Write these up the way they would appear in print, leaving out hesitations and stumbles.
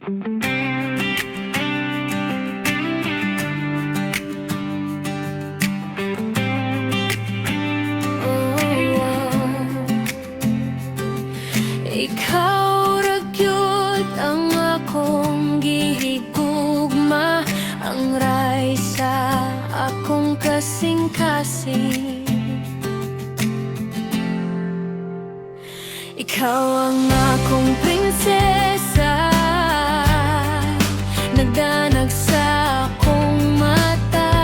Ikaw ra gyud ang akong gihigugma, ang ray sa akong kasing-kasing. Ikaw ang akong prinsesa, nagdanag sa akong mata.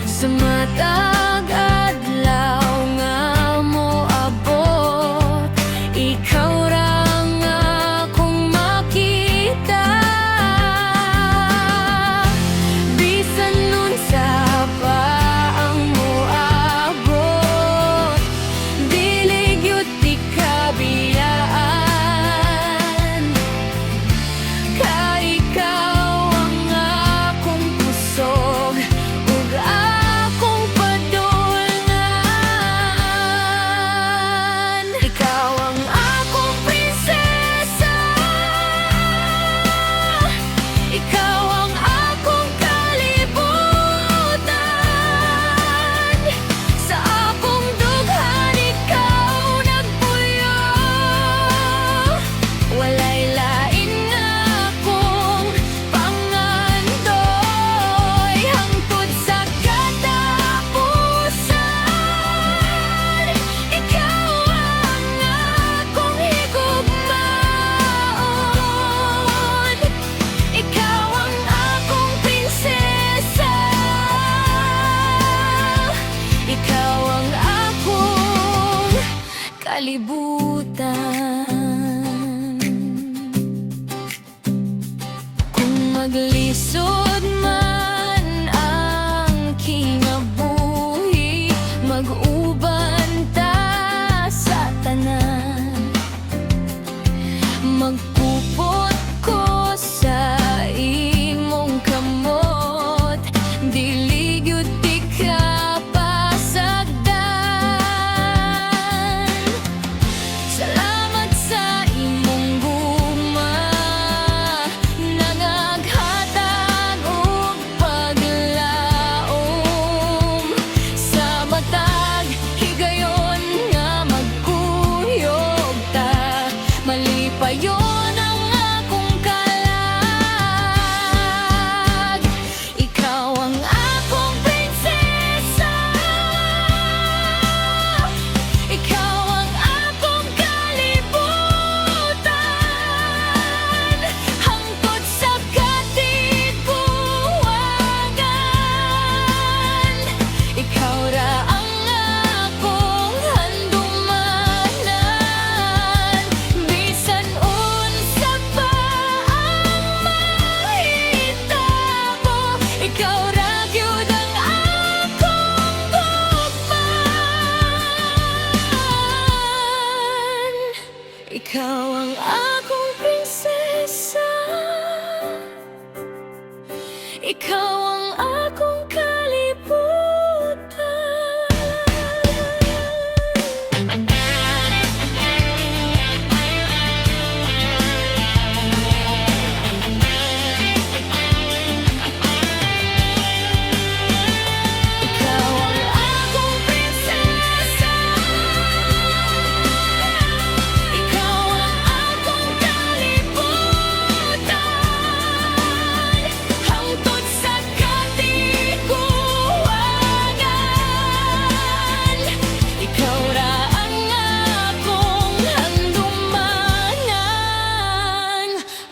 Sa matag adlaw nga moabot, ikaw ra ang akong makita. Bisan unsa pa ang moabot, dili gyud ti kabiyaan. Kay ikaw ang akong kusog ug akong padulngan. Ikaw ang akong prinsesa, ikaw ang akong kalibutan. Sa akong dughan ikaw nagpuyo, walay lain nga akong pangandoy. Hangtod sa katapusan, ikaw ang akong higugmaon. Ikaw ang akong prinsesa, ikaw ang akong kalibutan. Kung maglisod man ang kinabuhi, mag-uban ta sa tanan. Magkupot ko sa imong kamot, dili gyud ti ka pasagdan. Salamat sa imong guma, nangaghatag og paglaom. Sa matag higayon nga magkuyog ta, malipayon ang akong kalag. Ikaw ang akong prinsesa, ikaw ang akong kalibutan. Hangtod sa katiguangan, ikaw ra ang akong handumanan. Bisan unsa pa ang mahitabo, ikaw ra gyud ang akong gugmaan. Ikaw ang akong prinsesa, ikaw ang akong kalibutan. Ikaw ang akong prinsesa, ikaw ang akong kalibutan. Hangtod sa katiguangan, ikaw ra ang akong handumanan.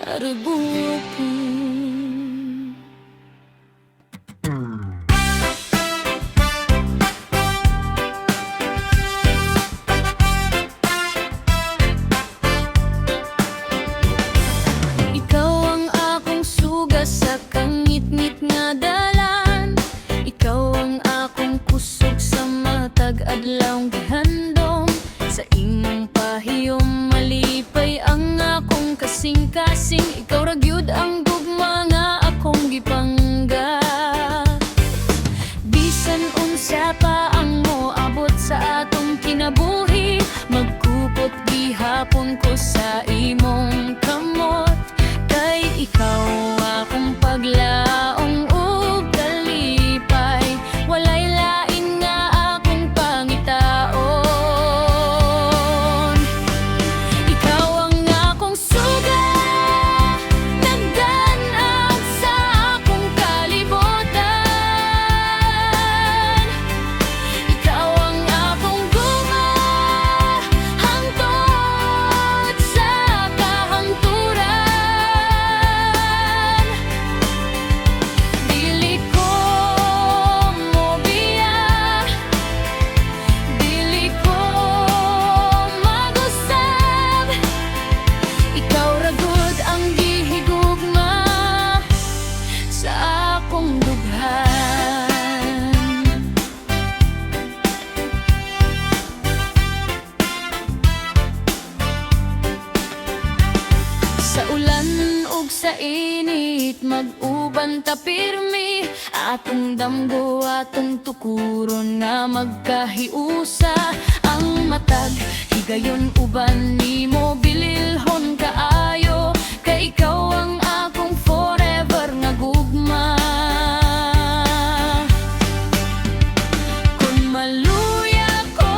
Arubupon. Ikaw ang akong suga sa kangit-ngit nga dalan. Ikaw ang akong kusog sa matag adlawng gihandom. Sa imong pahiyom malipay ang akong kasing-kasing. Ikaw ra gyud ang gugma nga akong gipangga. Bisan unsa pa ang moabot sa atong kinabuhi, magkupot giha gihapon ko sa imong kamot, kay ikaw akong paglaong ug kalipay, walay lain nga akong pangitaon. Ikaw ang akong suga, nagdanag sa akong kalibutan. Ikaw ang akong guma, hangtod sa kahanturan. Dili ko mobiya, dili ko magusab, ikaw ragud ang gihigugma sa akong dughan. Sa ulan ug sa init, mag-uban ta pirmi, atong damgo atong tukuron nga magkahiusa. Ang matag higayon uban nimo bililhon kaayo, kay ikaw ang akong forever nga gugma. Kung maluya ko,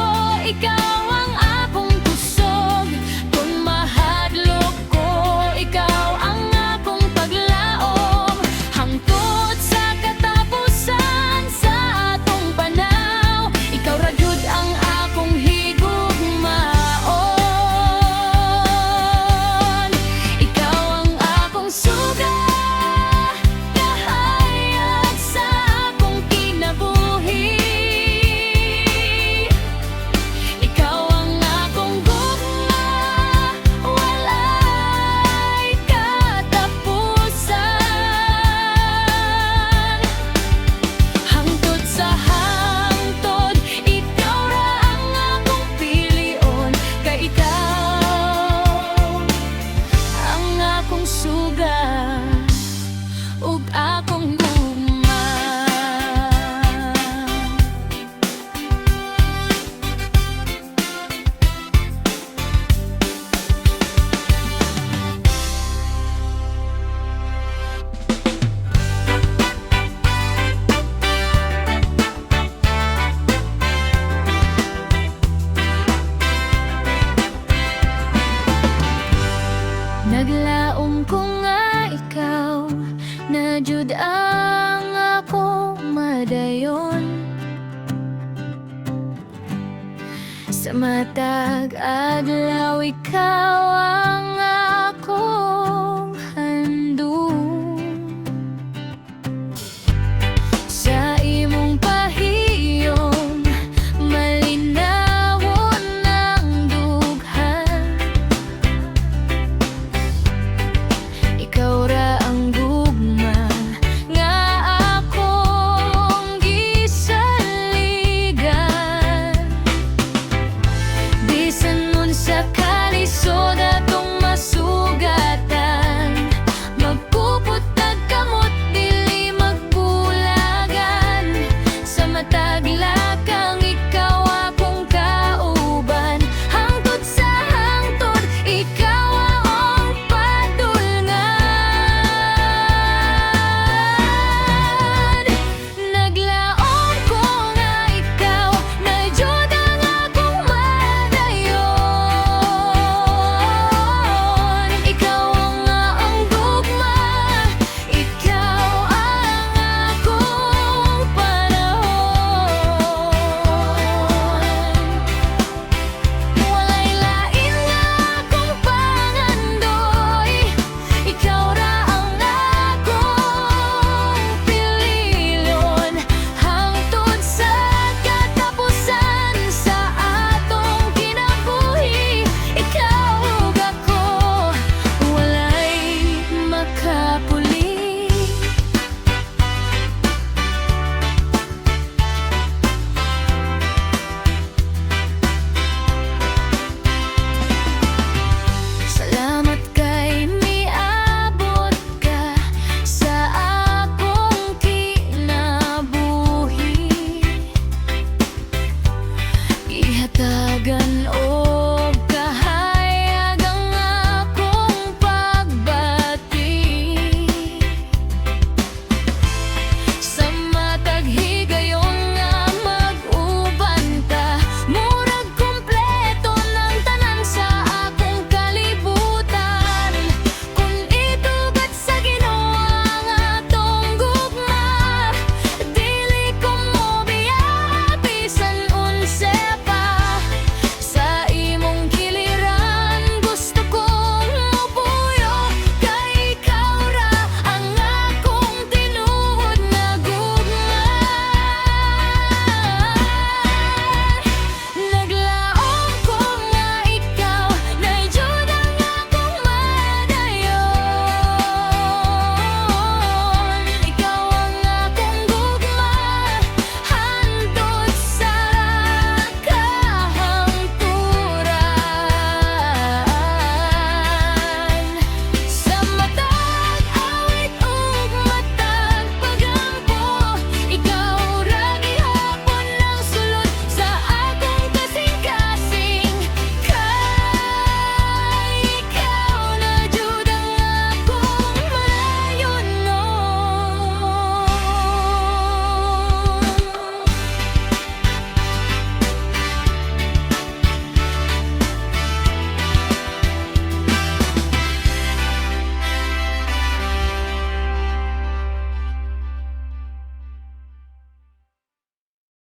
ikaw ang akong kusog. Kung mahadlok ko, ikaw ang akong paglaom. Hangtod sa katapusan sa atong panaw, ikaw ra gyud ang akong higugmaon. Ikaw ang akong suga, kahayag sa akong kinabuhi. Ikaw ang akong gugma, walay katapusan. Hangtod sa hangtod, ikaw ra ang akong pilion, kay ikaw ang akong suga ug akong gugma. Naglaom ko nga ikaw, na jud ang ako madayon. Sa matag adlaw ikaw